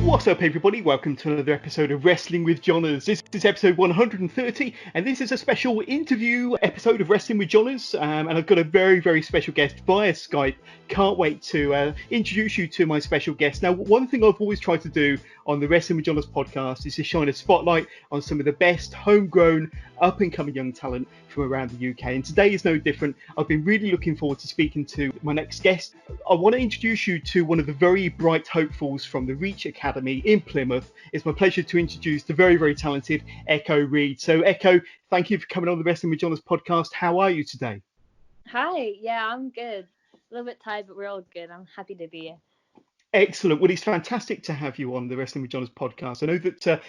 What's up, everybody? Welcome to another episode of Wrestling with Johners. This is episode 130, and this is a special interview episode of Wrestling with Johners. And I've got a very, very special guest via Skype. Can't wait to introduce you to my special guest. Now, one thing I've always tried to do on the Wrestling with Johners podcast is to shine a spotlight on some of the best homegrown, up-and-coming young talent from around the UK. And today is no different. I've been really looking forward to speaking to my next guest. I want to introduce you to one of the very bright hopefuls from the Reach Academy in Plymouth. It's my pleasure to introduce the very, very talented Echo Reed. So, Echo, thank you for coming on the Wrestling with Johners podcast. How are you today? Hi, yeah, I'm good. A little bit tired, but we're all good. I'm happy to be here. Excellent. Well, it's fantastic to have you on the Wrestling with Johners podcast. I know that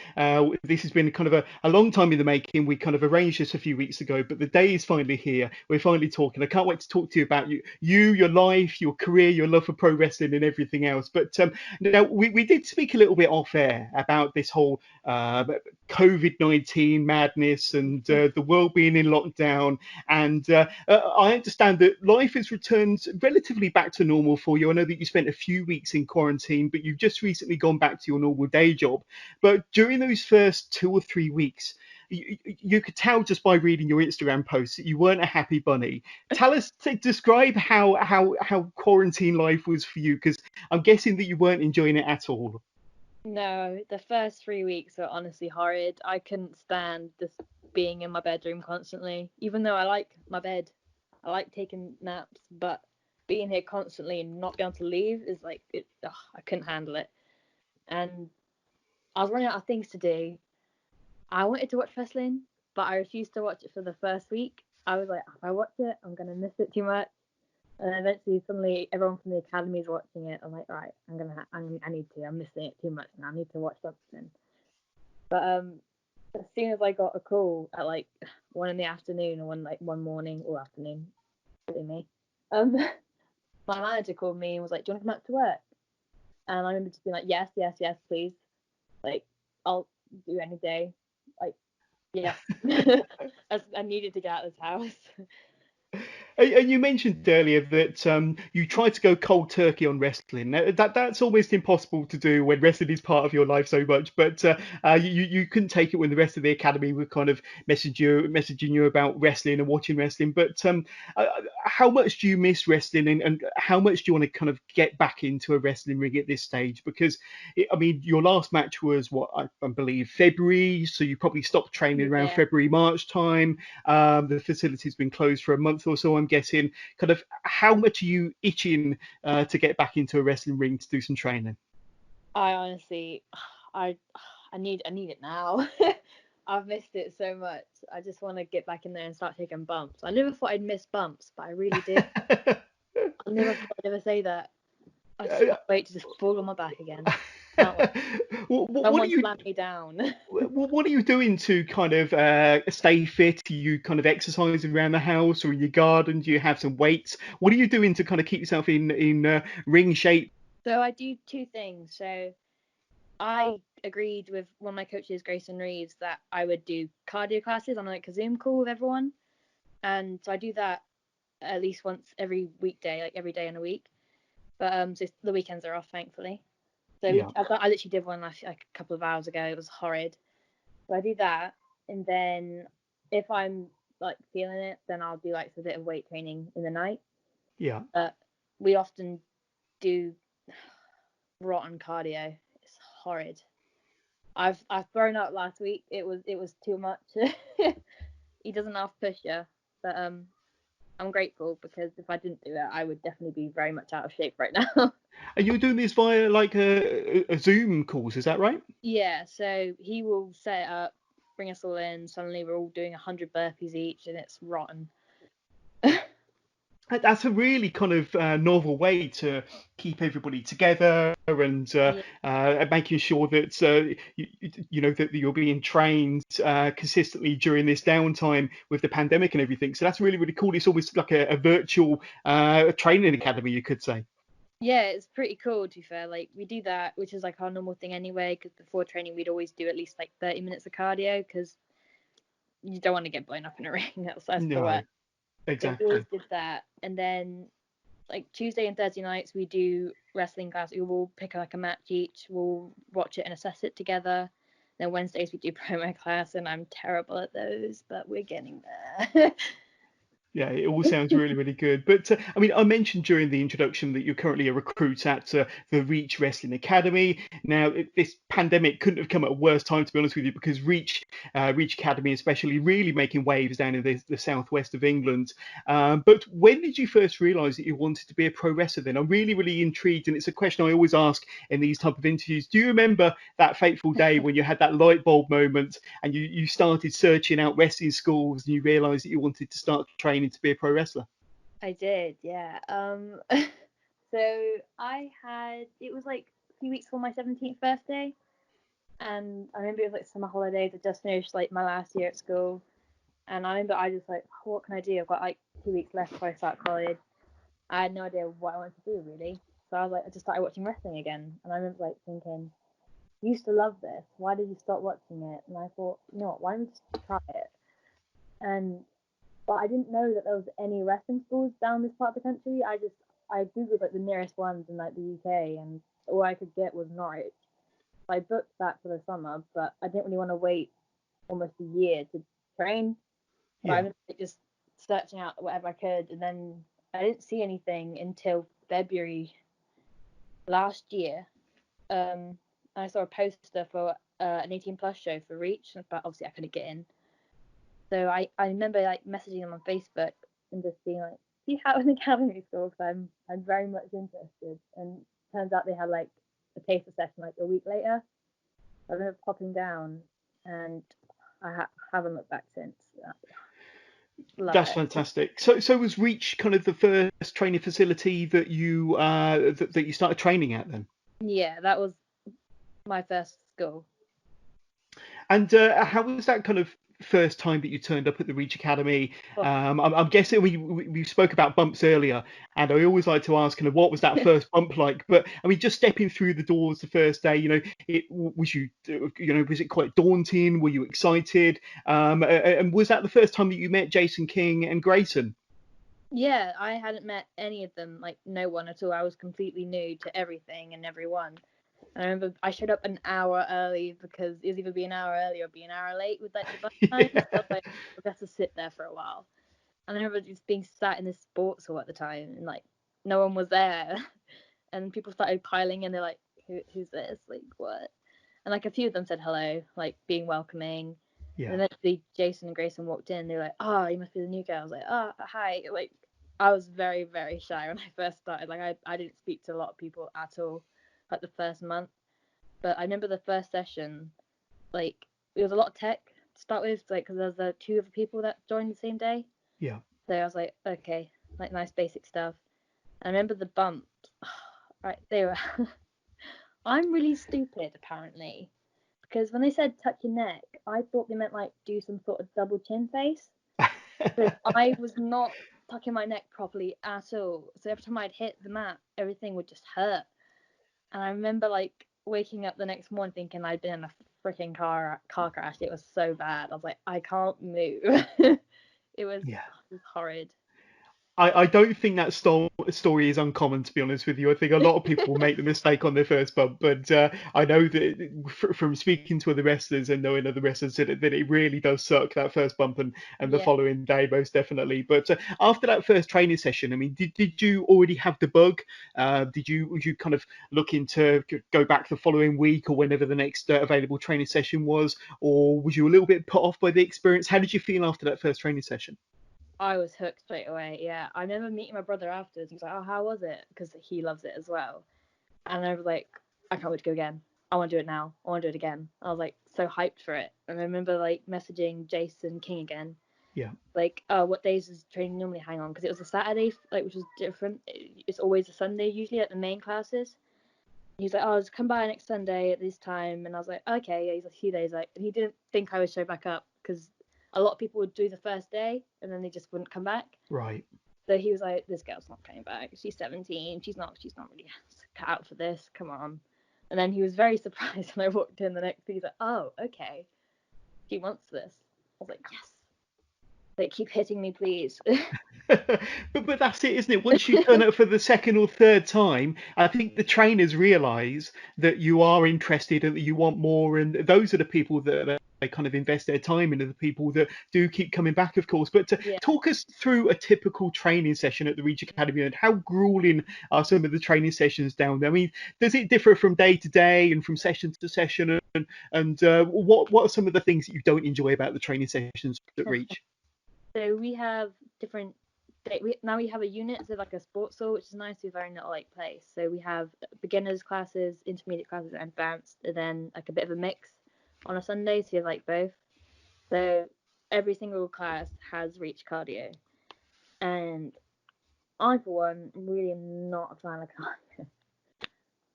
this has been kind of a long time in the making. We kind of arranged this a few weeks ago, but the day is finally here. We're finally talking. I can't wait to talk to you about your life, your career, your love for pro wrestling and everything else. But now we did speak a little bit off air about this whole COVID-19 madness and the world being in lockdown. And I understand that life has returned relatively back to normal for you. I know that you spent a few weeks in quarantine, but you've just recently gone back to your normal day job. But during those first 2 or 3 weeks, you could tell just by reading your Instagram posts that you weren't a happy bunny. Describe how quarantine life was for you, because I'm guessing that you weren't enjoying it at all. No, the first 3 weeks were honestly horrid. I couldn't stand just being in my bedroom constantly, even though I like my bed. I like taking naps, but being here constantly and not being able to leave is like, I couldn't handle it. And I was running out of things to do. I wanted to watch wrestling, but I refused to watch it for the first week. I was like, if I watch it, I'm going to miss it too much. And then eventually, suddenly, everyone from the academy is watching it. I'm like, right, I need to. I'm missing it too much, and I need to watch something. But as soon as I got a call at like 1 in the afternoon or one morning or afternoon, me, my manager called me and was like, "Do you want to come out to work?" And I remember just being like, "Yes, yes, yes, please. Like, I'll do any day. Like, yeah." I needed to get out of this house. And you mentioned earlier that you tried to go cold turkey on wrestling. That's almost impossible to do when wrestling is part of your life so much. But you couldn't take it when the rest of the academy were kind of messaging you about wrestling and watching wrestling. But how much do you miss wrestling, and how much do you want to kind of get back into a wrestling ring at this stage? Because I mean, your last match was what I believe February, so you probably stopped training around February, March time. The facility's been closed for a month or so, I'm guessing. Kind of how much are you itching to get back into a wrestling ring to do some training? I honestly, I need it now. I've missed it so much. I just want to get back in there and start taking bumps. I never thought I'd miss bumps, but I really did. I never thought I'd ever say that. I just can't wait to just fall on my back again. What are you slam me down? What are you doing to kind of stay fit? Are you kind of exercising around the house or in your garden? Do you have some weights? What are you doing to kind of keep yourself in ring shape? So I do two things. So I agreed with one of my coaches, Grayson Reeves, that I would do cardio classes on like a Zoom call with everyone. And so I do that at least once every weekday, like every day in a week. But so the weekends are off, thankfully. So yeah. I literally did one like a couple of hours ago. It was horrid. So I do that, and then if I'm like feeling it, then I'll do like a bit of weight training in the night. Yeah. But we often do rotten cardio. It's horrid. I've thrown up last week. It was too much. He doesn't half push you, but I'm grateful, because if I didn't do that, I would definitely be very much out of shape right now. And you're doing this via like a Zoom course, is that right? Yeah, so he will set it up, bring us all in. Suddenly we're all doing 100 burpees each, and it's rotten. That's a really kind of novel way to keep everybody together and making sure that you know that you're being trained consistently during this downtime with the pandemic and everything. So that's really, really cool. It's almost like a virtual training academy, you could say. Yeah, it's pretty cool, to be fair. Like, we do that, which is like our normal thing anyway, because before training we'd always do at least like 30 minutes of cardio, because you don't want to get blown up in a ring. That's the way. Exactly. So we always did that. And then like Tuesday and Thursday nights we do wrestling class. We will pick like a match each. We'll watch it and assess it together. Then Wednesdays we do promo class, and I'm terrible at those, but we're getting there. Yeah, it all sounds really, really good. But I mean, I mentioned during the introduction that you're currently a recruit at the Reach Wrestling Academy. Now, this pandemic couldn't have come at a worse time, to be honest with you, because Reach Academy, especially, really making waves down in the southwest of England. But when did you first realise that you wanted to be a pro wrestler? Then I'm really, really intrigued, and it's a question I always ask in these type of interviews. Do you remember that fateful day when you had that light bulb moment and you started searching out wrestling schools and you realised that you wanted to start training to be a pro wrestler? I did, yeah. So it was like a few weeks before my 17th birthday, and I remember it was like summer holidays. I just finished like my last year at school, and I remember I just like, oh, what can I do? I've got like 2 weeks left before I start college. I had no idea what I wanted to do really, so I was like, I just started watching wrestling again, and I remember like thinking, you used to love this. Why did you stop watching it? And I thought, you know what? Why don't we just try it? And but I didn't know that there was any wrestling schools down this part of the country. I googled like the nearest ones in like the UK, and all I could get was Norwich. So I booked that for the summer, but I didn't really want to wait almost a year to train. But I Yeah. was like, just searching out whatever I could, and then I didn't see anything until February last year. I saw a poster for an 18 plus show for Reach, but obviously I couldn't get in. So I remember like messaging them on Facebook and just being like, "Do you have an academy school? Because I'm very much interested." And turns out they had like a taster session like a week later. I remember popping down, and haven't looked back since. Love That's it. fantastic. So was Reach kind of the first training facility that you started training at then? Yeah, that was my first school. And how was that kind of first time that you turned up at the Reach Academy? Oh, I'm guessing we spoke about bumps earlier, and I always like to ask kind of what was that first bump like? But I mean, just stepping through the doors the first day, was it quite daunting? Were you excited? And was that the first time that you met Jason King and Grayson? yeah, I hadn't met any of them, like no one at all. I was completely new to everything and everyone. And I remember I showed up an hour early because it was either be an hour early or be an hour late with like the bus time. So I was like, I have to sit there for a while. And I remember just being sat in this sports hall at the time, and like no one was there. And people started piling in. They're like, who's this? Like what? And like a few of them said hello, like being welcoming. Yeah. And eventually Jason and Grayson walked in. They were like, oh, you must be the new girl. I was like, oh, hi. Like I was very, very shy when I first started. Like I didn't speak to a lot of people at all, like the first month. But I remember the first session, like it was a lot of tech to start with, like because there was the two other people that joined the same day. Yeah. So I was like, okay, like nice basic stuff. I remember the bumps. Right, they were. I'm really stupid apparently, because when they said touch your neck, I thought they meant like do some sort of double chin face. Because I was not tucking my neck properly at all. So every time I'd hit the mat, everything would just hurt. And I remember like waking up the next morning thinking I'd been in a freaking car crash. It was so bad. I was like, I can't move. Yeah. It was horrid. I don't think that story is uncommon, to be honest with you. I think a lot of people will make the mistake on their first bump, but I know that from speaking to other wrestlers and knowing other wrestlers that it really does suck, that first bump and the Yeah. following day, most definitely. But after that first training session, I mean, did you already have the bug? Would you kind of looking to go back the following week or whenever the next available training session was, or was you a little bit put off by the experience? How did you feel after that first training session? I was hooked straight away. Yeah. I remember meeting my brother afterwards. He was like, oh, how was it? Because he loves it as well. And I was like, I can't wait to go again. I want to do it now. I want to do it again. I was like so hyped for it. And I remember like messaging Jason King again. Yeah. Like, what days does training normally hang on? Because it was a Saturday, like, which was different. It's always a Sunday usually at the main classes. He's like, oh, just come by next Sunday at this time. And I was like, okay. Yeah, he's like, a few days. Like, and he didn't think I would show back up because a lot of people would do the first day and then they just wouldn't come back. Right. So he was like, this girl's not coming back. She's 17. She's not really cut out for this. Come on. And then he was very surprised when I walked in the next day. He's like, oh, okay. She wants this. I was like, yes. Like, keep hitting me, please. but that's it, isn't it? Once you turn up for the second or third time, I think the trainers realise that you are interested and that you want more, and those are the people that they kind of invest their time in, are the people that do keep coming back, of course. But Yeah. talk us through a typical training session at the Reach Academy, and how grueling are some of the training sessions down there? I mean, does it differ from day to day and from session to session? And what are some of the things that you don't enjoy about the training sessions at Reach? So we have different. Now we have a unit, so like a sports hall, which is nice. We're very little like place. So we have beginners classes, intermediate classes, and advanced, and then like a bit of a mix on a Sunday, so you have like both. So every single class has Reach cardio, and I, for one, really am not a fan of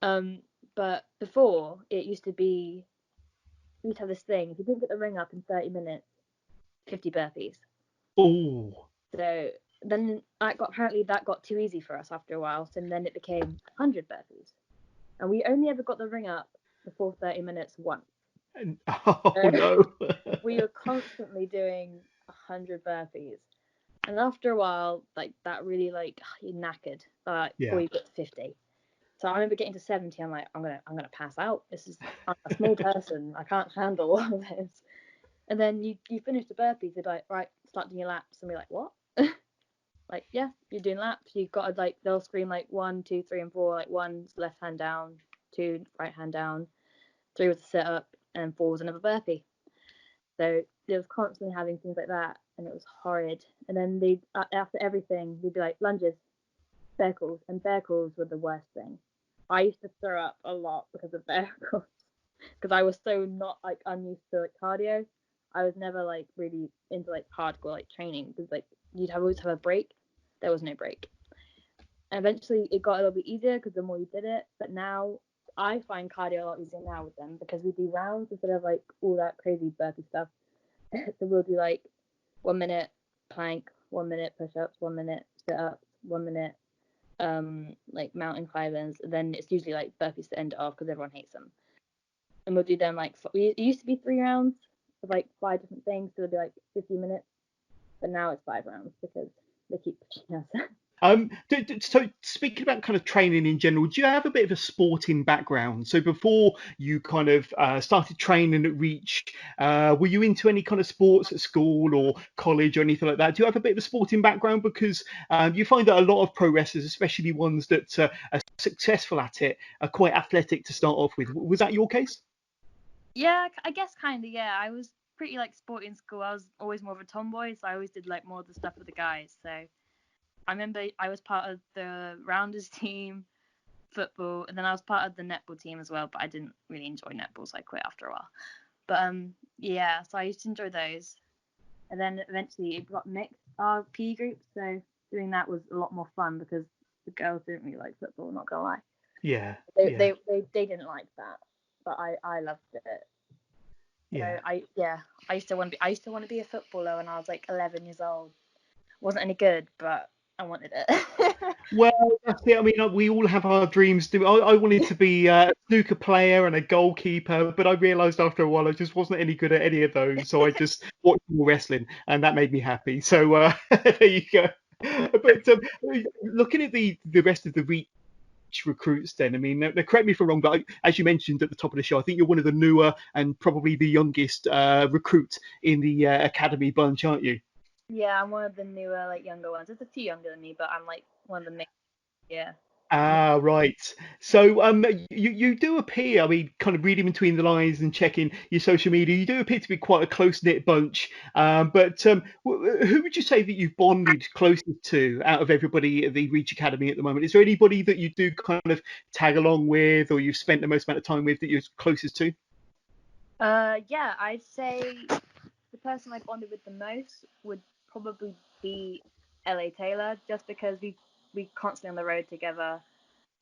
cardio. But before it used to be, we'd have this thing. If you didn't get the ring up in 30 minutes, 50 burpees. Oh. So then apparently that got too easy for us after a while. So then it became 100 burpees, and we only ever got the ring up before 30 minutes once. Oh no. We were constantly doing 100 burpees, and after a while, like that really you're knackered. Before you get to 50. So I remember getting to 70. I'm like, I'm gonna pass out. I'm a small person. I can't handle all of this. And then you finish the burpees. They're like, right, start doing your laps, and we're like, what? Like, yeah, you're doing laps. You've got to they'll scream like 1, 2, 3, and 4. Like 1's left hand down, 2 right hand down, 3 was a sit up, and 4 was another burpee. So it was constantly having things like that, and it was horrid. And then they after everything, we'd be like lunges, bear calls, and bear calls were the worst thing. I used to throw up a lot because of bear calls, because I was so not unused to cardio. I was never really into hardcore training, because you'd always have a break. There was no break. And eventually it got a little bit easier because the more you did it. But now I find cardio a lot easier now with them, because we do rounds instead of all that crazy burpee stuff. So we'll do 1 minute plank, 1 minute push-ups, 1 minute sit-ups, 1 minute mountain climbers, and then it's usually burpees to end it off because everyone hates them. And we'll do them it used to be 3 rounds of 5 different things, so it'll be 50 minutes, but now it's 5 rounds because they keep pushing us. So speaking about kind of training in general, do you have a bit of a sporting background? So before you kind of started training at Reach, were you into any kind of sports at school or college or anything like that? Do you have a bit of a sporting background? Because you find that a lot of pro wrestlers, especially ones that are successful at it, are quite athletic to start off with. Was that your case? Yeah, I guess kind of, yeah. I was pretty sporty in school. I was always more of a tomboy, so I always did more of the stuff with the guys. So I remember I was part of the rounders team, football, and then I was part of the netball team as well, but I didn't really enjoy netball, so I quit after a while. But yeah, so I used to enjoy those. And then eventually it got mixed, our PE groups, so doing that was a lot more fun because the girls didn't really like football, not gonna lie. Yeah. They didn't like that, but I loved it. Yeah. So I used to want to be a footballer when I was 11 years old. Wasn't any good, but I wanted it. Well, that's it. I mean, we all have our dreams. I wanted to be a snooker player and a goalkeeper, but I realised after a while I just wasn't any good at any of those. So I just watched more wrestling, and that made me happy. So there you go. But looking at the rest of the Reach recruits, then, I mean, now, correct me if I'm wrong, but as you mentioned at the top of the show, I think you're one of the newer and probably the youngest recruit in the academy bunch, aren't you? Yeah, I'm one of the newer, younger ones. There's a few younger than me, but I'm one of the main. Yeah. Ah, right. So you do appear, I mean, kind of reading between the lines and checking your social media, you do appear to be quite a close-knit bunch. But who would you say that you've bonded closest to out of everybody at the Reach Academy at the moment? Is there anybody that you do kind of tag along with, or you've spent the most amount of time with, that you're closest to? Yeah, I'd say the person I bonded with the most would probably be LA Taylor, just because we constantly on the road together,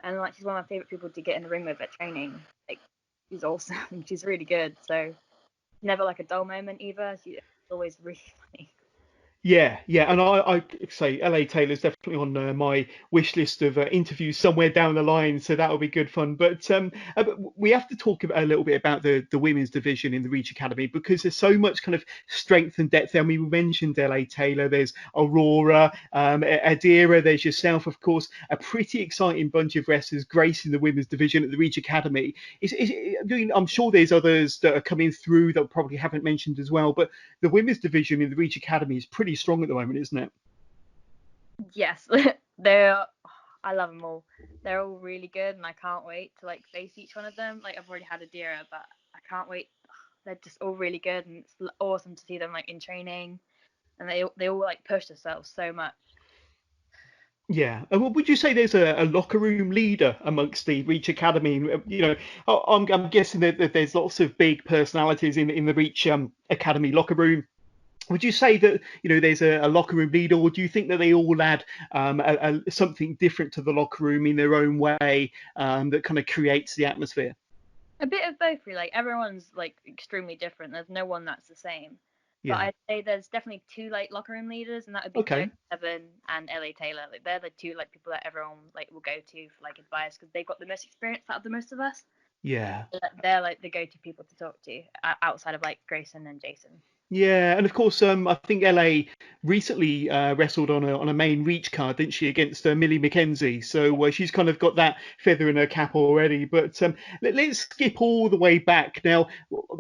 and she's one of my favorite people to get in the ring with at training. She's awesome. She's really good. So never a dull moment either. She's always really funny. Yeah, and I say LA Taylor's definitely on my wish list of interviews somewhere down the line, so that'll be good fun. But we have to talk a little bit about the women's division in the Reach Academy because there's so much kind of strength and depth there. I mean, we mentioned LA Taylor, there's Aurora, Adira, there's yourself, of course, a pretty exciting bunch of wrestlers gracing the women's division at the Reach Academy. I mean, I'm sure there's others that are coming through that we probably haven't mentioned as well, but the women's division in the Reach Academy is pretty strong at the moment, isn't it? Yes, they're. I love them all. They're all really good, and I can't wait to like face each one of them. Like I've already had Adira, but I can't wait. They're just all really good, and it's awesome to see them like in training, and they all like push themselves so much. Yeah. Would you say there's a locker room leader amongst the Reach Academy? You know, I'm guessing that there's lots of big personalities in the Reach Academy locker room. Would you say that there's a locker room leader, or do you think that they all add something different to the locker room in their own way that kind of creates the atmosphere? A bit of both, really. Like everyone's like extremely different. There's no one that's the same. But Yeah. I'd say there's definitely two like locker room leaders, and that would be Joe Okay. Seven and LA Taylor. Like they're the two like people that everyone like will go to for like advice because they've got the most experience out of the most of us. Yeah. They're like the go-to people to talk to outside of like Grayson and Jason. Yeah, and of course, I think LA recently wrestled on a main reach card, didn't she, against Millie McKenzie? So she's kind of got that feather in her cap already. But let's skip all the way back now.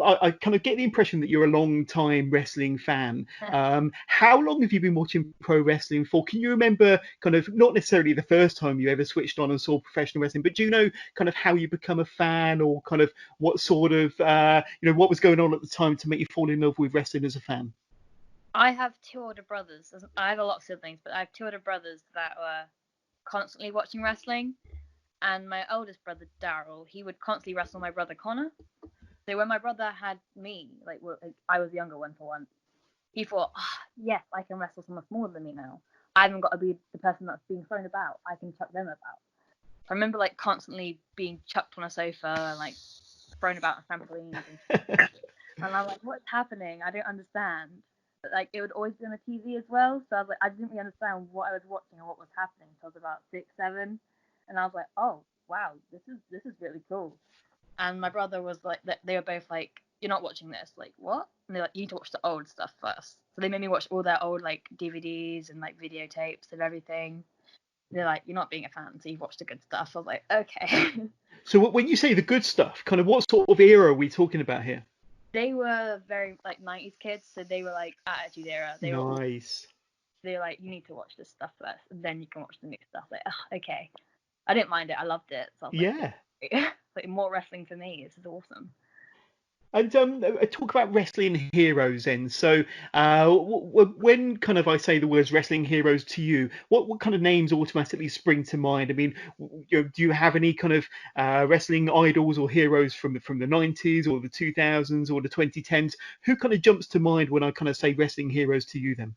I kind of get the impression that you're a long time wrestling fan. How long have you been watching pro wrestling for? Can you remember kind of not necessarily the first time you ever switched on and saw professional wrestling, but do you know kind of how you become a fan, or kind of what sort of what was going on at the time to make you fall in love with wrestling as a fan? I have two older brothers. I have a lot of siblings, but I have two older brothers that were constantly watching wrestling. And my oldest brother Daryl, he would constantly wrestle my brother Connor. So when my brother had me, like I was the younger one for once, he thought, yes, I can wrestle someone smaller than me now. I haven't got to be the person that's being thrown about. I can chuck them about. I remember like constantly being chucked on a sofa and like thrown about on trampolines and I'm like, what's happening? I don't understand. But like it would always be on the TV as well, so I was like, I didn't really understand what I was watching or what was happening until I was about 6, 7, and I was like, oh wow, this is really cool. And my brother was like, they were both like, you're not watching this, like what? And they're like, you need to watch the old stuff first. So they made me watch all their old like DVDs and like videotapes of everything. They're like, you're not being a fan, so you've watched the good stuff. I was like, okay. So when you say the good stuff, kind of what sort of era are we talking about here? They were very like 90s kids, so they were like attitude era. Nice. They're like, you need to watch this stuff first, and then you can watch the new stuff. Like, okay. I didn't mind it. I loved it. So I was Yeah. like more wrestling for me. This is awesome. And talk about wrestling heroes then. So when kind of I say the words wrestling heroes to you, what kind of names automatically spring to mind? I mean, do you have any kind of wrestling idols or heroes from the 90s or the 2000s or the 2010s? Who kind of jumps to mind when I kind of say wrestling heroes to you then?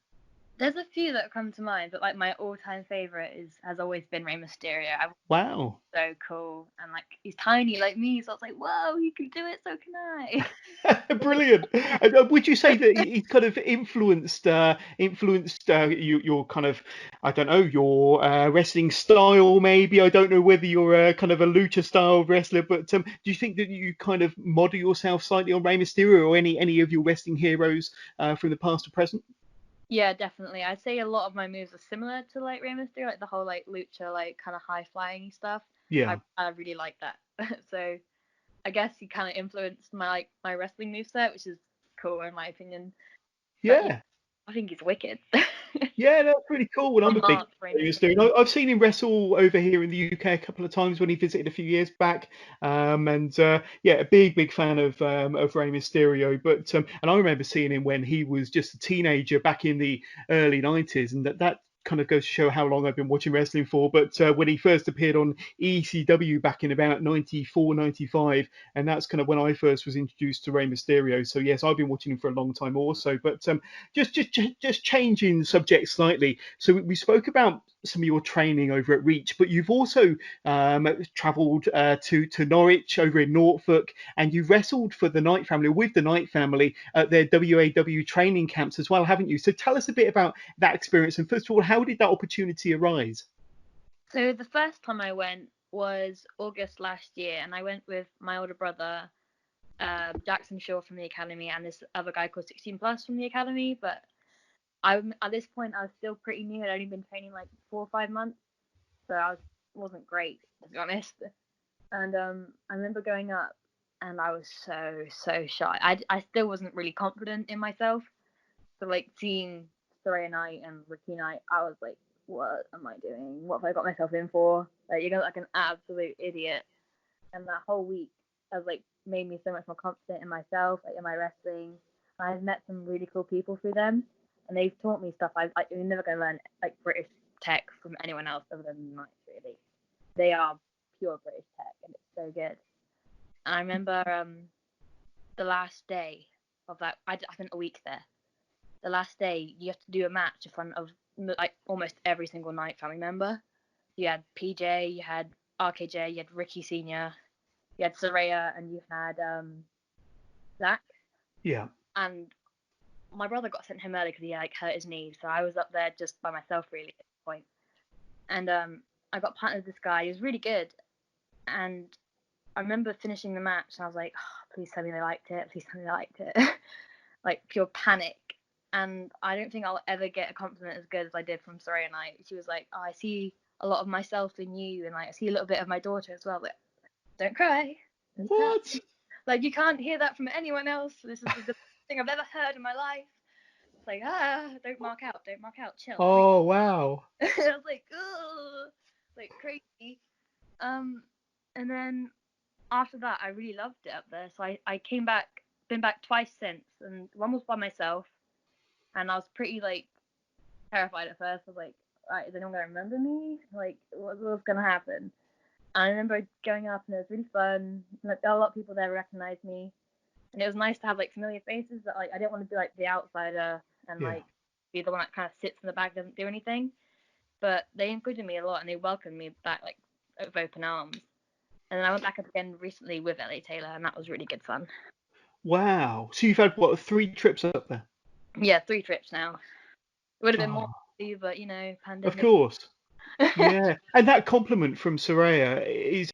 There's a few that come to mind, but like my all-time favorite has always been Rey Mysterio. I Wow. so cool, and like he's tiny like me, so I was like, whoa, you can do it, so can I. Brilliant. Would you say that he's kind of influenced your kind of, I don't know, your wrestling style maybe? I don't know whether you're a kind of a lucha style wrestler, but do you think that you kind of model yourself slightly on Rey Mysterio or any of your wrestling heroes from the past or present? Yeah, definitely. I'd say a lot of my moves are similar to like Rey Mysterio, like the whole like lucha, like kind of high flying stuff. Yeah. I really like that. So I guess he kind of influenced my wrestling moveset, which is cool in my opinion. But yeah, Yeah. I think he's wicked. Yeah, that's really cool. And I'm a big Mark Rey fan of Mysterio. Stu. I've seen him wrestle over here in the UK a couple of times when he visited a few years back. And yeah, a big fan of Rey Mysterio. But and I remember seeing him when he was just a teenager back in the early 90s, and that kind of goes to show how long I've been watching wrestling for. But when he first appeared on ECW back in about 94, 95, and that's kind of when I first was introduced to Rey Mysterio. So yes, I've been watching him for a long time also. But just changing subject slightly. So we spoke about some of your training over at Reach, but you've also travelled to Norwich over in Norfolk, and you wrestled for the Knight family, with the Knight family at their WAW training camps as well, haven't you? So tell us a bit about that experience, and first of all, how did that opportunity arise? So the first time I went was August last year, and I went with my older brother, Jackson Shaw from the academy, and this other guy called 16 Plus from the academy. But at this point I was still pretty new. I'd only been training like 4 or 5 months, so wasn't great, to be honest. And I remember going up, and I was so shy. I still wasn't really confident in myself. So like seeing Soraya Knight and Ricky Knight, I was like, what am I doing? What have I got myself in for? Like, you're like an absolute idiot. And that whole week has like made me so much more confident in myself, like in my wrestling. And I've met some really cool people through them, and they've taught me stuff you're never gonna learn like British tech from anyone else other than Knights, really. They are pure British tech, and it's so good. And I remember the last day of that, I spent a week there. The last day, you have to do a match in front of like almost every single Knight family member. You had PJ, you had RKJ, you had Ricky Senior, you had Saraya, and you had Zach. Yeah. And my brother got sent home early because he like hurt his knee, so I was up there just by myself really at this point. And I got partnered with this guy. He was really good, and I remember finishing the match, and I was like, oh, please tell me they liked it. Please tell me they liked it. Like pure panic. And I don't think I'll ever get a compliment as good as I did from Soraya Knight. She was like, oh, I see a lot of myself in you, and like I see a little bit of my daughter as well. Like, don't cry. What? Like, you can't hear that from anyone else. This is the best thing I've ever heard in my life. It's like, don't mark out, chill. Oh, wow. I was like, ugh, like crazy. And then after that, I really loved it up there. So I came back, been back twice since, and one was by myself, and I was pretty like terrified at first. I was like, right, is anyone gonna remember me? Like, what's gonna happen? And I remember going up, and it was really fun. Like, a lot of people there recognized me, and it was nice to have like familiar faces. That like I didn't want to be like the outsider and Yeah. like be the one that kind of sits in the back, doesn't do anything. But they included me a lot, and they welcomed me back like with open arms. And then I went back up again recently with LA Taylor, and that was really good fun. Wow. So you've had, what, 3 trips up there? Yeah, 3 trips now. It would have been more, Oh, but you know, of pandemic. course. Yeah. And that compliment from Soraya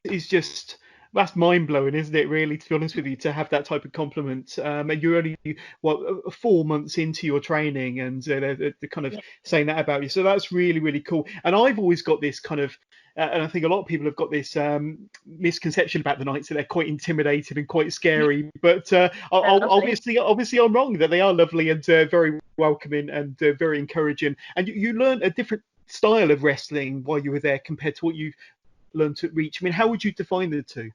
is just, that's mind blowing, isn't it? Really, to be honest with you, to have that type of compliment. And you're only, what, 4 months into your training, and they're kind of Yeah. saying that about you. So that's really, really cool. And I've always got this kind of, and I think a lot of people have got this misconception about the Knights, that they're quite intimidating and quite scary. But obviously, I'm wrong, that they are lovely and very welcoming and very encouraging. And you learn a different style of wrestling while you were there compared to what you've learned at Reach. I mean, how would you define the two?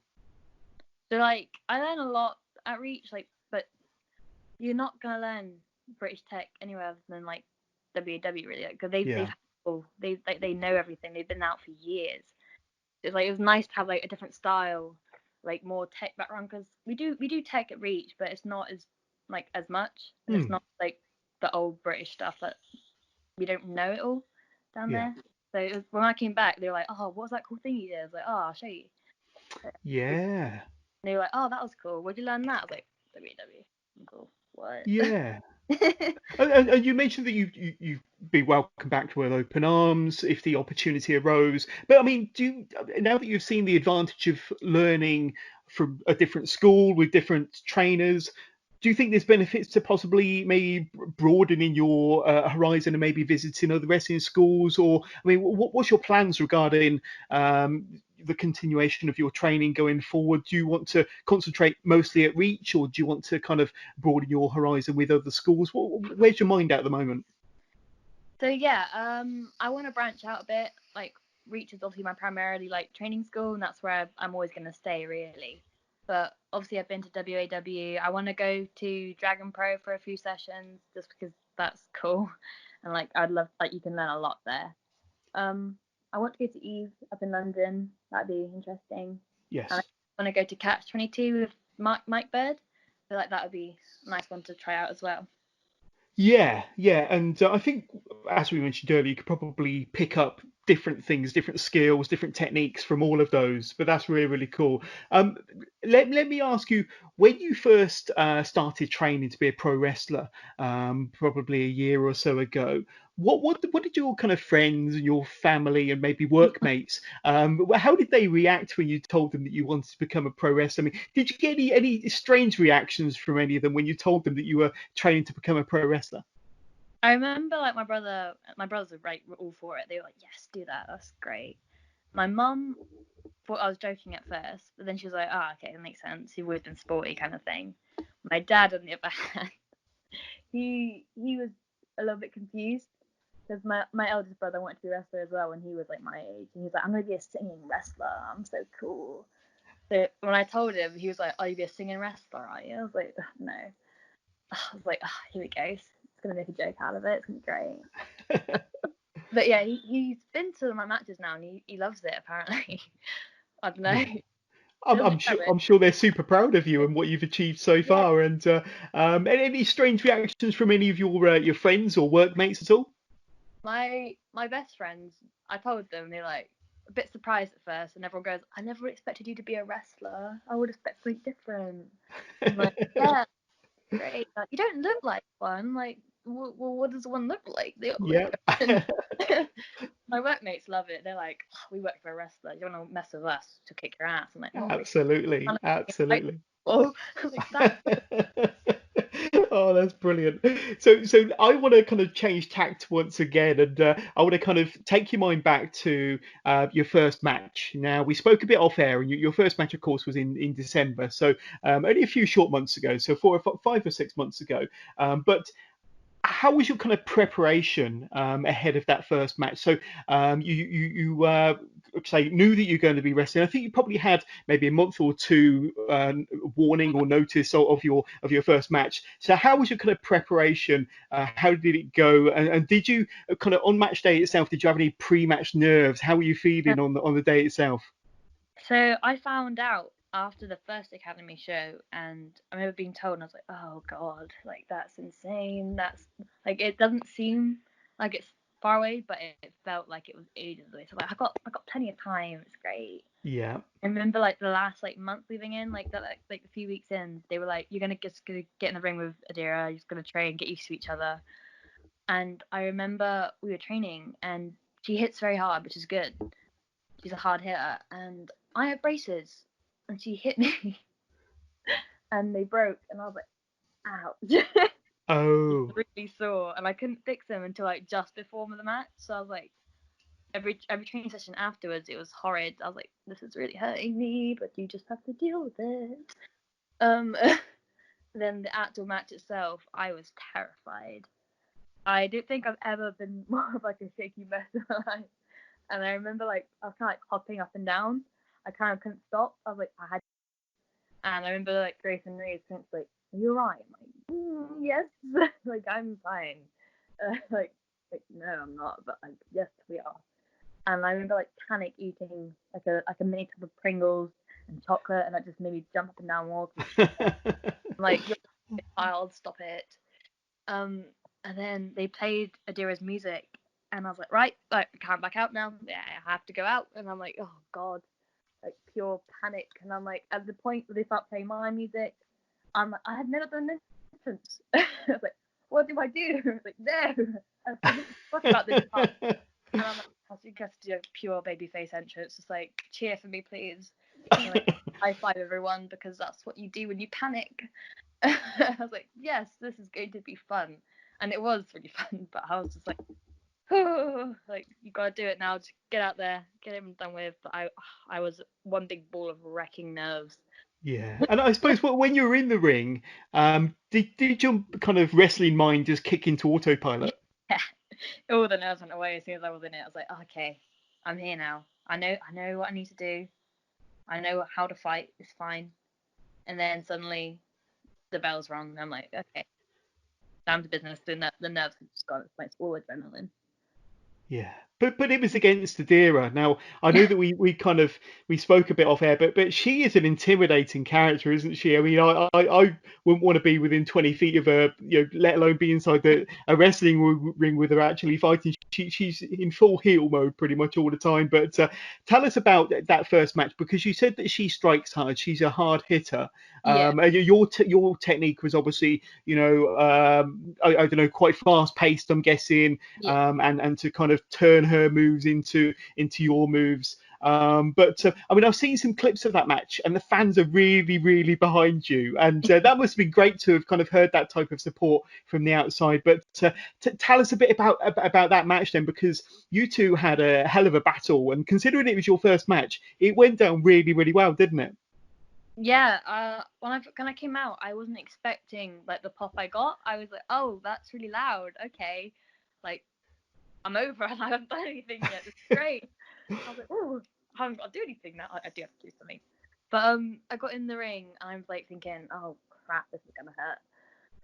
So like I learn a lot at Reach, like, but you're not gonna learn British tech anywhere other than like WW really, because they've they know everything. They've been out for years. It's like it was nice to have like a different style, like more tech background, because we do tech at Reach, but it's not as much, and it's not like the old British stuff that we don't know it all down there. So it was, when I came back, they were like, oh, what was that cool thing you did? I was like, oh, I'll show you. Yeah. And they were like, oh, that was cool. Where'd you learn that? I was like, WW. Cool. What? Yeah. And you mentioned that you'd be welcome back to with open arms if the opportunity arose. But I mean, now that you've seen the advantage of learning from a different school with different trainers, do you think there's benefits to possibly maybe broadening your horizon and maybe visiting other wrestling schools? Or, I mean, what's your plans regarding the continuation of your training going forward? Do you want to concentrate mostly at Reach, or do you want to kind of broaden your horizon with other schools? Where's your mind at the moment? So yeah, I want to branch out a bit. Like Reach is obviously my primarily like training school, and that's where I'm always going to stay really. But obviously I've been to WAW. I want to go to Dragon Pro for a few sessions just because that's cool. And like I'd love, like, you can learn a lot there. I want to go to Eve up in London. That'd be interesting. Yes. And I want to go to Catch 22 with Mike Bird. I feel like that would be a nice one to try out as well. Yeah, and I think, as we mentioned earlier, you could probably pick up different things, different skills, different techniques from all of those. But that's really, really cool. Let me ask you, when you first started training to be a pro wrestler, probably a year or so ago, what did your kind of friends and your family and maybe workmates, how did they react when you told them that you wanted to become a pro wrestler? I mean, did you get any strange reactions from any of them when you told them that you were training to become a pro wrestler? I remember like my brothers were all for it. They were like, yes, do that. That's great. My mum thought I was joking at first, but then she was like, oh, okay, that makes sense. You've always been sporty kind of thing. My dad, on the other hand, he was a little bit confused because my eldest brother wanted to be a wrestler as well when he was like my age, and he was like, I'm gonna be a singing wrestler. I'm so cool. So when I told him, he was like, oh, you be a singing wrestler, are you? I was like, no. I was like, oh, here we go. It's gonna make a joke out of it. It's gonna be great. But yeah, he's been to my matches now, and he loves it apparently. I don't know. Yeah. I'm sure they're super proud of you and what you've achieved so far. And any strange reactions from any of your friends or workmates at all? My best friends, I told them, they're like a bit surprised at first, and everyone goes, I never expected you to be a wrestler. I would expect something different. I'm like, yeah, great. Like, you don't look like one. Like, well, what does one look like? They all look Yeah. different. My workmates love it. They're like, oh, we work for a wrestler. You want to mess with us to kick your ass? I'm like, oh, Absolutely. Absolutely. oh, like that. Oh, that's brilliant. So I want to kind of change tact once again, and I want to kind of take your mind back to your first match. Now, we spoke a bit off air, and your first match, of course, was in December, so only a few short months ago, so 5 or 6 months ago. But how was your kind of preparation ahead of that first match? So you say knew that you're going to be wrestling. I think you probably had maybe a month or two warning or notice of your first match. So how was your kind of preparation? How did it go? And did you kind of on match day itself? Did you have any pre-match nerves? How were you feeling on the day itself? So I found out after the first Academy show, and I remember being told, and I was like, oh god, like that's insane. That's like, it doesn't seem like it's far away, but it felt like it was ages away. So like I got plenty of time. It's great. Yeah. I remember like the last like month leaving in, like that, like a few weeks in, they were like, you're gonna just gonna get in the ring with Adira. You're just gonna train, get used to each other. And I remember we were training, and she hits very hard, which is good. She's a hard hitter, and I have braces, and she hit me, and they broke, and I was like, ouch. Oh. Really sore, and I couldn't fix them until like just before the match. So I was like, every training session afterwards, it was horrid. I was like, this is really hurting me, but you just have to deal with it. Then the actual match itself, I was terrified. I don't think I've ever been more of like a shaky mess in my life. And I remember like I was kind of like hopping up and down. I kind of couldn't stop. I was like, I had, and I remember like Grace and Maria's parents like, are you alright? I'm like, yes, like I'm fine. Like no, I'm not, but like yes, we are. And I remember like panic eating like a mini tub of Pringles and chocolate, and that just made me jump up and down walls. I'm like, you're a child, stop it. And then they played Adira's music, and I was like, right, like I can't back out now. Yeah, I have to go out. And I'm like, oh god, like pure panic. And I'm like, at the point where they start playing my music, I'm like, I had never done this entrance. I was like, what do I do? I was like, no. I didn't talk about this part. And I'm like, I think I have to do a pure babyface entrance. Just like, cheer for me, please. And like, high five everyone, because that's what you do when you panic. I was like, yes, this is going to be fun. And it was really fun, but I was just like, oh, like, you gotta do it now, just get out there, get it done with. But I was one big ball of wrecking nerves. Yeah, and I suppose when you were in the ring, did your kind of wrestling mind just kick into autopilot? Yeah. All the nerves went away as soon as I was in it. I was like, oh, okay, I'm here now. I know what I need to do. I know how to fight. It's fine. And then suddenly the bell's rung, and I'm like, okay, down to business. The nerves have just gone. It's all adrenaline. Yeah, but it was against Adira. Now I know that we spoke a bit off air, but she is an intimidating character, isn't she? I mean, I wouldn't want to be within 20 feet of her, let alone be inside a wrestling ring with her actually fighting. She's in full heel mode pretty much all the time. But tell us about that first match, because you said that she strikes hard. She's a hard hitter. Yeah. And your technique was obviously, I don't know, quite fast paced, I'm guessing, Yeah. and to kind of turn her moves into your moves. But I mean, I've seen some clips of that match, and the fans are really, really behind you, and that must have been great to have kind of heard that type of support from the outside. But tell us a bit about that match then, because you two had a hell of a battle, and considering it was your first match, it went down really, really well, didn't it? Yeah, when I came out, I wasn't expecting like the pop I got. I was like, oh, that's really loud. Okay, like I'm over and I haven't done anything yet. It's great. I was like, oh, I haven't got to do anything now. I do have to do something. But I got in the ring and I was like thinking, oh crap, this is gonna hurt.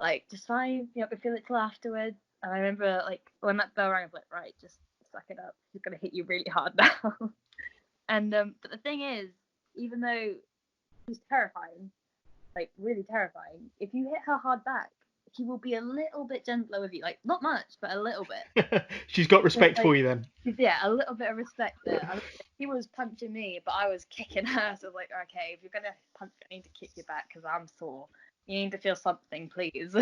Like just fine, I can feel it till afterwards. And I remember like when that bell rang, I was like, right, just suck it up. She's gonna hit you really hard now. And but the thing is, even though she's terrifying, like really terrifying, if you hit her hard back, she will be a little bit gentler with you, like not much, but a little bit. She's got respect Like, for you then. yeah, a little bit of respect there. I mean, he was punching me, but I was kicking her, so I was like, okay, if you're gonna punch, I need to kick you back because I'm sore. You need to feel something, please.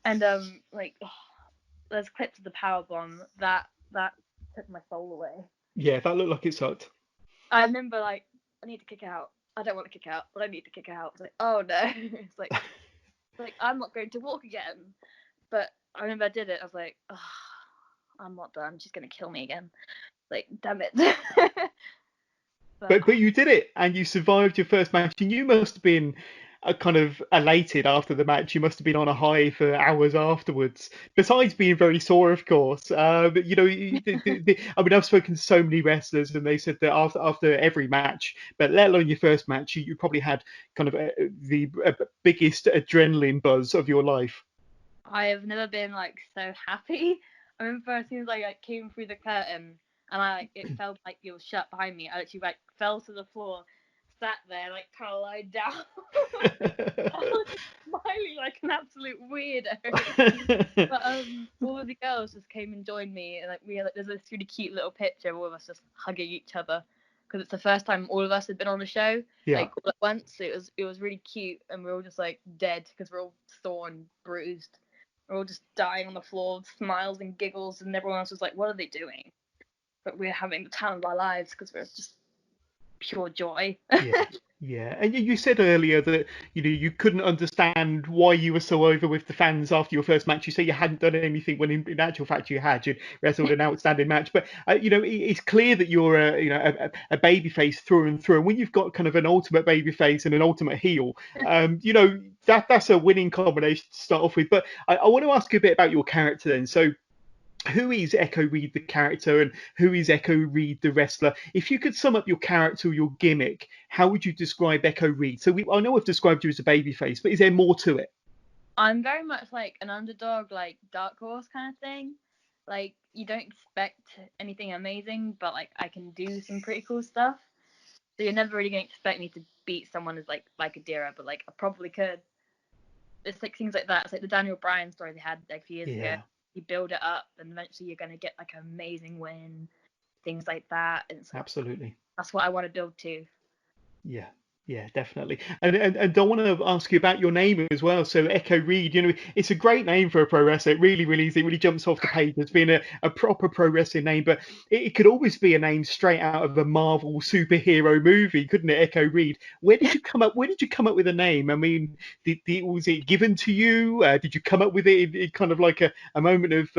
And like, there's clips of the power bomb that took my soul away. Yeah, that looked like it sucked. I remember like, I need to kick out. I don't want to kick out, but I need to kick out. It's like, oh no. It's like I'm not going to walk again. But I remember I did it. I was like, oh, I'm not done. She's gonna kill me again. Like, damn it. But you did it, and you survived your first match, and you must have been kind of elated after the match. You must have been on a high for hours afterwards. Besides being very sore, of course. But I mean, I've spoken to so many wrestlers, and they said that after every match, but let alone your first match, you probably had kind of the biggest adrenaline buzz of your life. I have never been like so happy. I remember as soon as I like came through the curtain and it felt like it was shut behind me, I actually like fell to the floor, sat there like kind of lied down. I was just smiling like an absolute weirdo. But all of the girls just came and joined me, and like we had there's this really cute little picture of all of us just hugging each other because it's the first time all of us had been on the show, like all at once. It was really cute, and we're all just like dead because we're all sore and bruised. We're all just dying on the floor with smiles and giggles, and everyone else was like, what are they doing? But we're having the time of our lives because we're just pure joy. Yeah. And you said earlier that you couldn't understand why you were so over with the fans after your first match. You say you hadn't done anything when in actual fact you had. You wrestled an outstanding match. But it's clear that you're a baby face through and through. And when you've got kind of an ultimate baby face and an ultimate heel, that's a winning combination to start off with. But I want to ask you a bit about your character then. So, who is Echo Reed the character, and who is Echo Reed the wrestler? If you could sum up your character or your gimmick, how would you describe Echo Reed? So I know I've described you as a babyface, but is there more to it? I'm very much like an underdog, like dark horse kind of thing. Like you don't expect anything amazing, but like I can do some pretty cool stuff. So you're never really going to expect me to beat someone as like Adira, but like I probably could. It's like things like that. It's like the Daniel Bryan story they had like a few years ago. You build it up, and eventually you're going to get like an amazing win, things like that. And it's like, Absolutely. That's what I want to build to. Yeah, definitely. And I want to ask you about your name as well. So Echo Reed, it's a great name for a pro wrestler. It really, really is. It really jumps off the page as being a proper pro wrestling name. But it could always be a name straight out of a Marvel superhero movie, couldn't it? Echo Reed. Where did you come up with a name? I mean, was it given to you? Did you come up with it in kind of like a moment of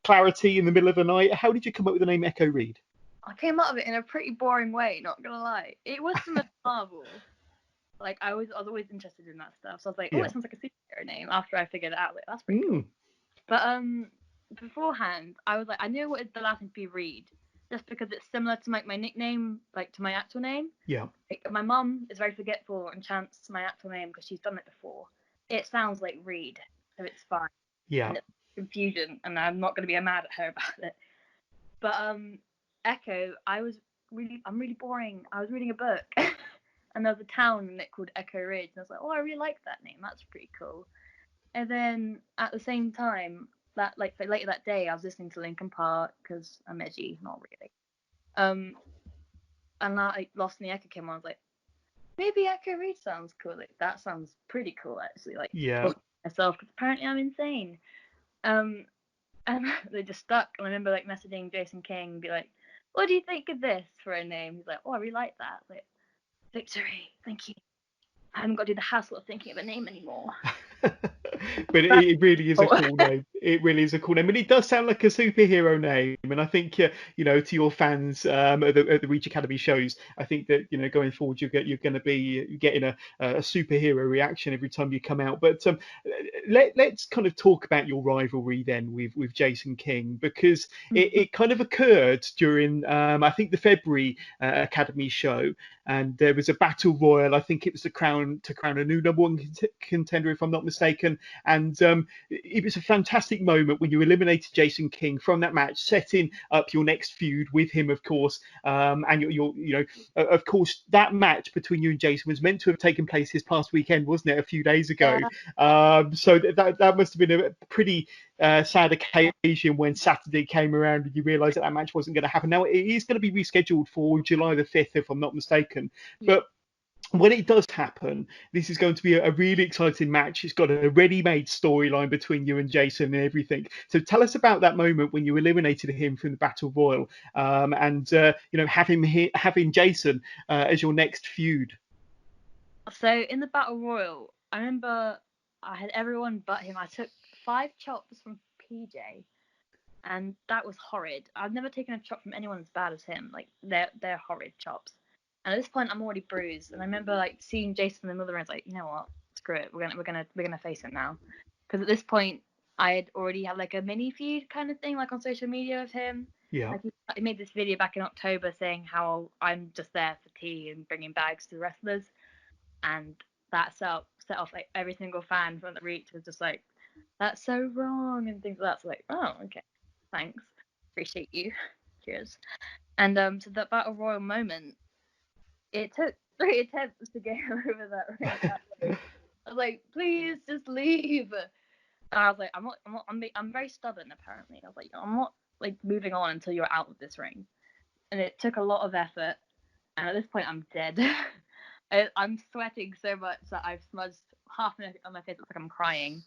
clarity in the middle of the night? How did you come up with the name Echo Reed? I came out of it in a pretty boring way, not gonna lie. It was some Marvel. Like I was always interested in that stuff, so I was like, oh, it sounds like a superhero name. After I figured it out, like that's pretty cool. But beforehand, I was like, I knew what the last name to be Reed, just because it's similar to my nickname, like to my actual name. Yeah. Like, my mum is very forgetful and chants my actual name because she's done it before. It sounds like Reed, so it's fine. Yeah. And it's confusion, and I'm not going to be mad at her about it. But Echo, I'm really boring. I was reading a book, and there was a town in it called Echo Ridge, and I was like, oh, I really like that name. That's pretty cool. And then at the same time, that like later that day, I was listening to Linkin Park because I'm edgy, not really. And I Lost in the Echo came on. I was like, maybe Echo Ridge sounds cool. Like that sounds pretty cool actually. Like myself, because apparently I'm insane. And they just stuck. And I remember like messaging Jason King, and be like, what do you think of this for a name? He's like, oh, I really like that. Like, Victory, thank you. I haven't got to do the hassle of thinking of a name anymore. But it really is a cool name. It really is a cool name, and it does sound like a superhero name. And I think to your fans at the Reach Academy shows, I think that going forward you're going to be getting a superhero reaction every time you come out. But let's kind of talk about your rivalry then with Jason King, because it kind of occurred during I think the February Academy show, and there was a battle royal. I think it was to crown a new number one contender, if I'm not mistaken. And it was a fantastic moment when you eliminated Jason King from that match, setting up your next feud with him, of course. And of course, that match between you and Jason was meant to have taken place this past weekend, wasn't it? A few days ago. Yeah. So that must have been a pretty sad occasion when Saturday came around and you realised that match wasn't going to happen. Now it is going to be rescheduled for July the 5th, if I'm not mistaken. Yeah. But when it does happen, this is going to be a really exciting match. It's got a ready-made storyline between you and Jason and everything. So tell us about that moment when you eliminated him from the Battle Royal, and having Jason as your next feud. So in the Battle Royal, I remember I had everyone but him. I took 5 chops from PJ, and that was horrid. I've never taken a chop from anyone as bad as him. Like they're horrid chops. And at this point, I'm already bruised. And I remember like seeing Jason in the other room. Like, you know what? Screw it. We're gonna face him now. Because at this point, I had already had like a mini feud kind of thing, like on social media with him. Yeah. Like he made this video back in October saying how I'm just there for tea and bringing bags to the wrestlers, and that set off like every single fan from the Reach was just like, that's so wrong and things like that. So like, oh, okay, thanks, appreciate you, cheers. And so that Battle Royal moment. It took 3 attempts to get over that ring. I was like, please just leave. And I was like, I'm very stubborn apparently. I was like, I'm not like moving on until you're out of this ring. And it took a lot of effort. And at this point, I'm dead. I'm sweating so much that I've smudged half on my face. It's like I'm crying.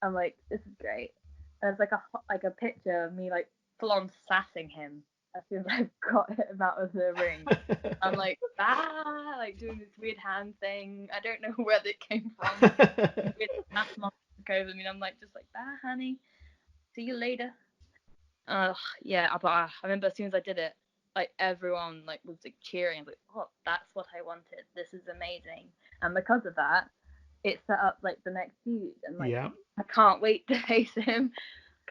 I'm like, this is great. And it's like a picture of me like full on sassing him as soon as I've got him out of the ring. I'm like, like doing this weird hand thing. I don't know where it came from. I mean, I'm like, just like, honey, see you later. Yeah, but I remember as soon as I did it, like everyone like was like cheering. I was like, oh, that's what I wanted. This is amazing. And because of that, it set up like the next feud. And like, yeah. I can't wait to face him.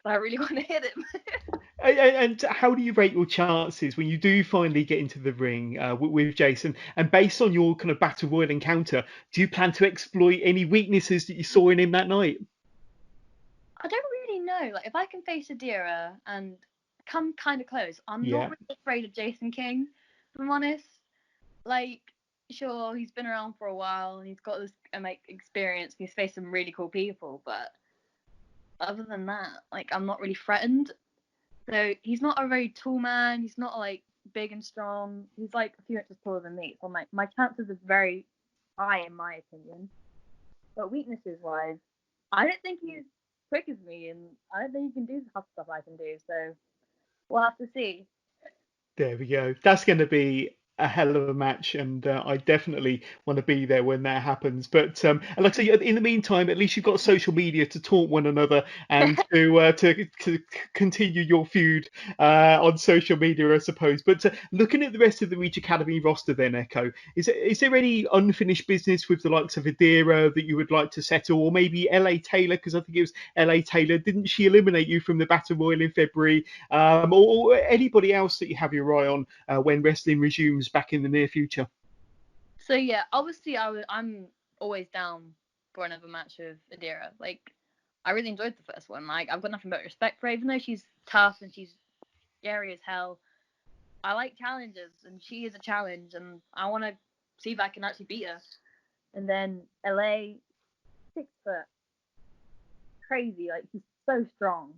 I really want to hit him. And how do you rate your chances when you do finally get into the ring with Jason? And based on your kind of Battle Royal encounter, do you plan to exploit any weaknesses that you saw in him that night? I don't really know. Like, if I can face Adira and come kind of close, I'm not really afraid of Jason King, if I'm honest. Like, sure, he's been around for a while and he's got this like experience. He's faced some really cool people, but other than that, like, I'm not really threatened. So he's not a very tall man. He's not like big and strong. He's like a few inches taller than me. So my chances are very high in my opinion. But weaknesses wise, I don't think he's quick as me, and I don't think he can do the stuff I can do. So we'll have to see. There we go. That's going to be a hell of a match, and I definitely want to be there when that happens. But and like I say, in the meantime, at least you've got social media to taunt one another and to continue your feud on social media, I suppose. But looking at the rest of the Reach Academy roster, then Echo, is there any unfinished business with the likes of Adira that you would like to settle, or maybe LA Taylor? Because I think it was LA Taylor. Didn't she eliminate you from the Battle Royal in February? Or anybody else that you have your eye on when wrestling resumes back in the near future? So yeah, obviously I'm always down for another match with Adira. Like, I really enjoyed the first one. Like, I've got nothing but respect for her, even though she's tough and she's scary as hell. I like challenges, and she is a challenge, and I want to see if I can actually beat her. And then LA, 6 foot, crazy. Like, she's so strong.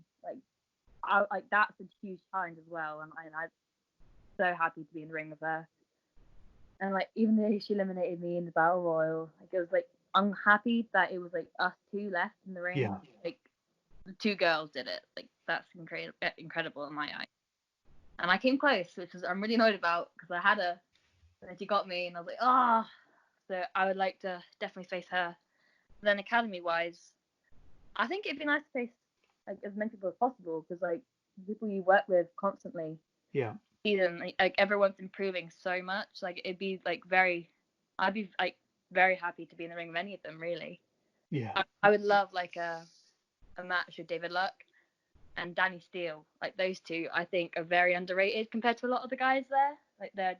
Like that's a huge challenge as well, and I'm so happy to be in the ring with her. And like, even though she eliminated me in the battle royal, like, it was like, I'm happy that it was like us two left in the ring. Yeah. Like, the 2 girls did it. Like, that's incredible in my eye. And I came close, which I'm really annoyed about, because I had her, and then she got me, and I was like, oh. So I would like to definitely face her. Then academy-wise, I think it'd be nice to face like as many people as possible, because like people you work with constantly. Yeah. Even like everyone's improving so much. Like, it'd be like I'd be like very happy to be in the ring with any of them, really. Yeah. I would love like a match with David Luck and Danny Steele. Like, those two, I think, are very underrated compared to a lot of the guys there. Like, they're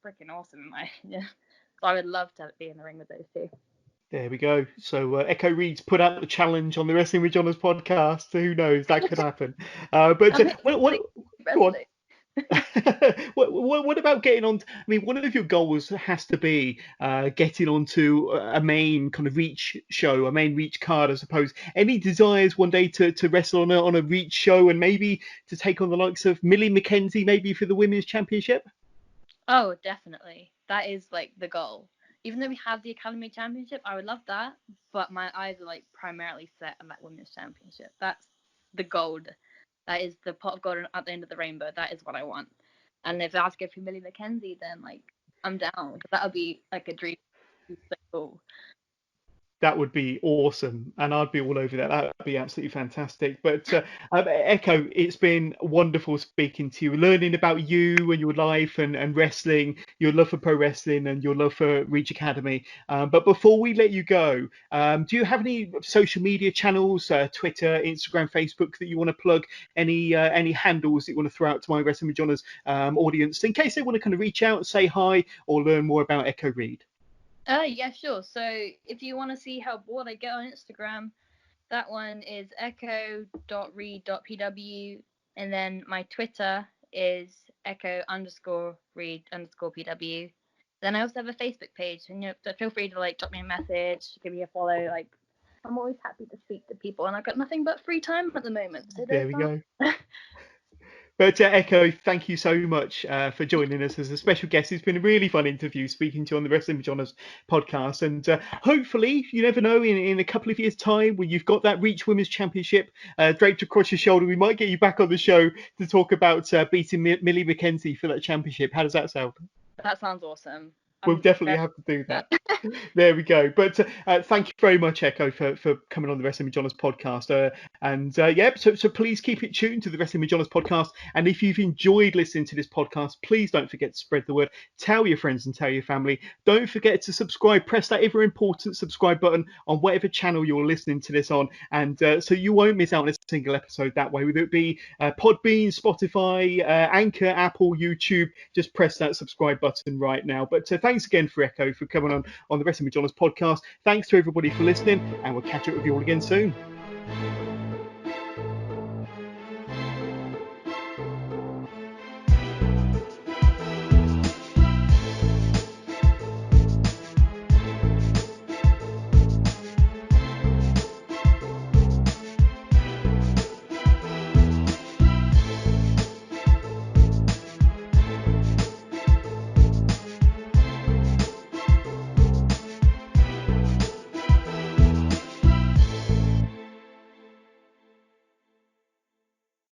freaking awesome in my opinion. So I would love to be in the ring with those two. There we go. So Echo Reed's put out the challenge on the Wrestling with Johners podcast. Who knows? That could happen. But go on. what about getting on? I mean, one of your goals has to be getting onto a main kind of Reach show, a main Reach card, I suppose. Any desires one day to wrestle on a Reach show, and maybe to take on the likes of Millie McKenzie, maybe for the Women's Championship? Oh, definitely. That is like the goal. Even though we have the Academy Championship, I would love that. But my eyes are like primarily set on that Women's Championship. That's the gold. That is the pot of gold at the end of the rainbow. That is what I want. And if I have to go through Millie McKenzie, then like, I'm down. That would be like a dream. It's so cool. That would be awesome, and I'd be all over that. That would be absolutely fantastic. But Echo, it's been wonderful speaking to you, learning about you and your life and wrestling, your love for pro wrestling and your love for Reach Academy. But before we let you go, do you have any social media channels, Twitter, Instagram, Facebook, that you want to plug? Any handles that you want to throw out to my Wrestling with Johners audience, in case they want to kind of reach out, say hi, or learn more about Echo Reed? Yeah, sure. So if you want to see how bored I get on Instagram, that one is echo.read.pw, and then my Twitter is echo_read_pw. Then I also have a Facebook page, and so feel free to like drop me a message, give me a follow. Like, I'm always happy to speak to people, and I've got nothing but free time at the moment. So there we go. But Echo, thank you so much for joining us as a special guest. It's been a really fun interview speaking to you on the Wrestling with Johners podcast. And hopefully, you never know, in a couple of years' time, when you've got that Reach Women's Championship draped across your shoulder, we might get you back on the show to talk about beating Millie McKenzie for that championship. How does that sound? That sounds awesome. We'll definitely have to do that. There we go. But thank you very much, Echo, for coming on the Wrestling with Johners podcast. So please keep it tuned to the Wrestling with Johners podcast. And if you've enjoyed listening to this podcast, please don't forget to spread the word. Tell your friends and tell your family. Don't forget to subscribe. Press that ever important subscribe button on whatever channel you're listening to this on. And so you won't miss out on a single episode that way, whether it be Podbean, Spotify, Anchor, Apple, YouTube. Just press that subscribe button right now. But thanks again for Echo for coming on the Wrestling with Johners podcast. Thanks to everybody for listening, and we'll catch up with you all again soon.